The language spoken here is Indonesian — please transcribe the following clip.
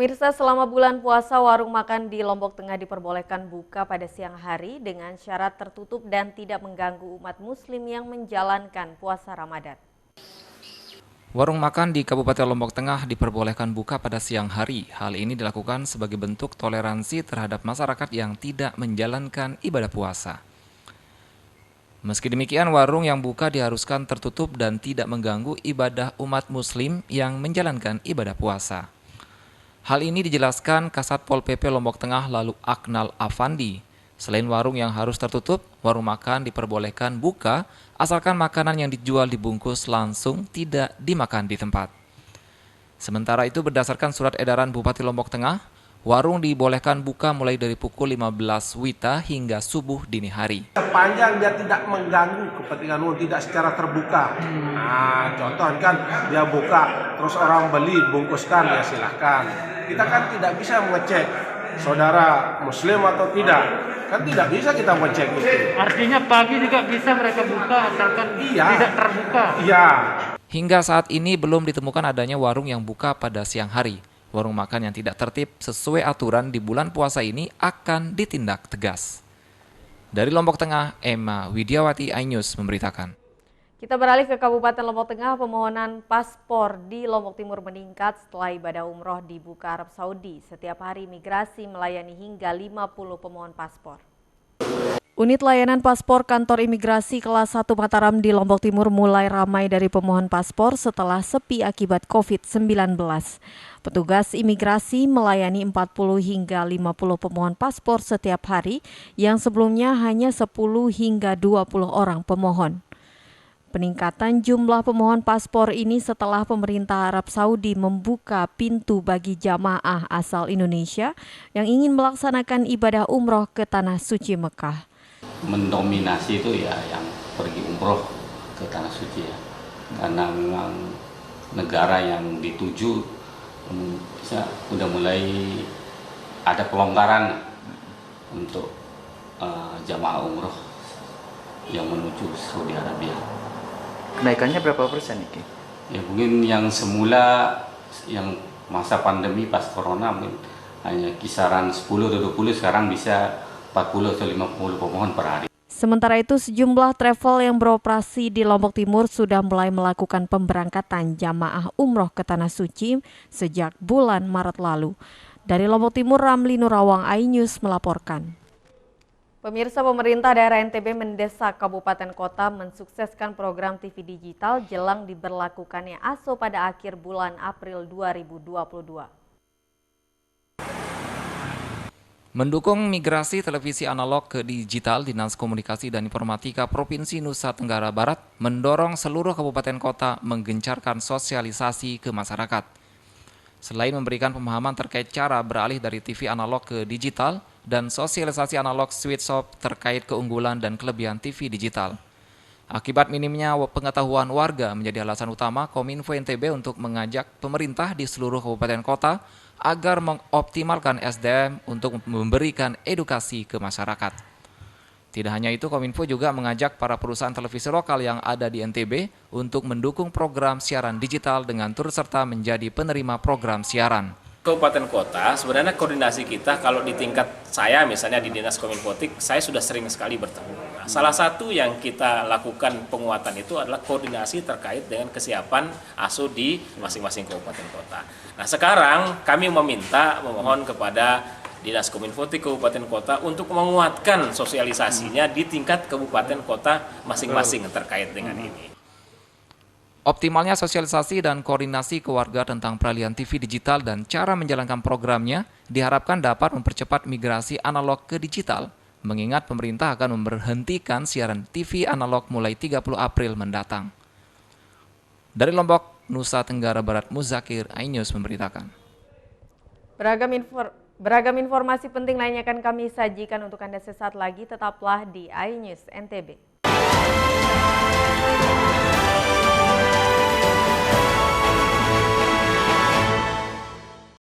Pemirsa, selama bulan puasa, warung makan di Lombok Tengah diperbolehkan buka pada siang hari dengan syarat tertutup dan tidak mengganggu umat muslim yang menjalankan puasa Ramadan. Warung makan di Kabupaten Lombok Tengah diperbolehkan buka pada siang hari. Hal ini dilakukan sebagai bentuk toleransi terhadap masyarakat yang tidak menjalankan ibadah puasa. Meski demikian, warung yang buka diharuskan tertutup dan tidak mengganggu ibadah umat muslim yang menjalankan ibadah puasa. Hal ini dijelaskan Kasat Pol PP Lombok Tengah lalu Aknal Afandi. Selain warung yang harus tertutup, warung makan diperbolehkan buka asalkan makanan yang dijual dibungkus langsung, tidak dimakan di tempat. Sementara itu, berdasarkan surat edaran Bupati Lombok Tengah, warung dibolehkan buka mulai dari pukul 15 WITA hingga subuh dini hari. Sepanjang dia tidak mengganggu kepentingan umum, tidak secara terbuka. Nah, contoh kan dia buka, terus orang beli, bungkuskan, ya silahkan. Kita kan tidak bisa mengecek saudara muslim atau tidak. Kan tidak bisa kita mengecek itu. Artinya pagi juga bisa mereka buka asalkan tidak terbuka. Iya. Hingga saat ini belum ditemukan adanya warung yang buka pada siang hari. Warung makan yang tidak tertib sesuai aturan di bulan puasa ini akan ditindak tegas. Dari Lombok Tengah, Emma Widiawati, iNews memberitakan. Kita beralih ke Kabupaten Lombok Tengah. Pemohonan paspor di Lombok Timur meningkat setelah ibadah umroh dibuka Arab Saudi. Setiap hari imigrasi melayani hingga 50 pemohon paspor. Unit layanan paspor kantor imigrasi kelas 1 Mataram di Lombok Timur mulai ramai dari pemohon paspor setelah sepi akibat COVID-19. Petugas imigrasi melayani 40 hingga 50 pemohon paspor setiap hari yang sebelumnya hanya 10 hingga 20 orang pemohon. Peningkatan jumlah pemohon paspor ini setelah pemerintah Arab Saudi membuka pintu bagi jamaah asal Indonesia yang ingin melaksanakan ibadah umroh ke Tanah Suci Mekah. Mendominasi itu ya yang pergi umroh ke Tanah Suci ya, karena memang negara yang dituju udah mulai ada pelonggaran untuk jamaah umroh yang menuju Saudi Arabia. Kenaikannya berapa persen ini? Ya mungkin yang semula yang masa pandemi pas corona mungkin hanya kisaran 10 atau 20, sekarang bisa 40 atau 50 pemohon per hari. Sementara itu, sejumlah travel yang beroperasi di Lombok Timur sudah mulai melakukan pemberangkatan jamaah umroh ke Tanah Suci sejak bulan Maret lalu. Dari Lombok Timur, Ramli Nurawang, iNews melaporkan. Pemirsa, pemerintah daerah NTB mendesak kabupaten kota mensukseskan program TV digital jelang diberlakukannya ASO pada akhir bulan April 2022. Mendukung migrasi televisi analog ke digital, Dinas Komunikasi dan Informatika Provinsi Nusa Tenggara Barat mendorong seluruh kabupaten kota menggencarkan sosialisasi ke masyarakat. Selain memberikan pemahaman terkait cara beralih dari TV analog ke digital dan sosialisasi analog switch off terkait keunggulan dan kelebihan TV digital. Akibat minimnya pengetahuan warga menjadi alasan utama Kominfo NTB untuk mengajak pemerintah di seluruh kabupaten kota agar mengoptimalkan SDM untuk memberikan edukasi ke masyarakat. Tidak hanya itu, Kominfo juga mengajak para perusahaan televisi lokal yang ada di NTB untuk mendukung program siaran digital dengan turut serta menjadi penerima program siaran. Kabupaten kota, sebenarnya koordinasi kita kalau di tingkat saya misalnya di Dinas Kominfotik, saya sudah sering sekali bertemu. Nah, salah satu yang kita lakukan penguatan itu adalah koordinasi terkait dengan kesiapan ASO di masing-masing kabupaten kota. Nah, sekarang kami memohon kepada Dinas Kominfotik Kabupaten Kota untuk menguatkan sosialisasinya di tingkat kabupaten kota masing-masing terkait dengan ini. Optimalnya sosialisasi dan koordinasi ke warga tentang peralihan TV digital dan cara menjalankan programnya diharapkan dapat mempercepat migrasi analog ke digital, mengingat pemerintah akan memberhentikan siaran TV analog mulai 30 April mendatang. Dari Lombok, Nusa Tenggara Barat, Muzakir, iNews memberitakan. Beragam informasi penting lainnya akan kami sajikan untuk Anda sesaat lagi, tetaplah di iNews NTB.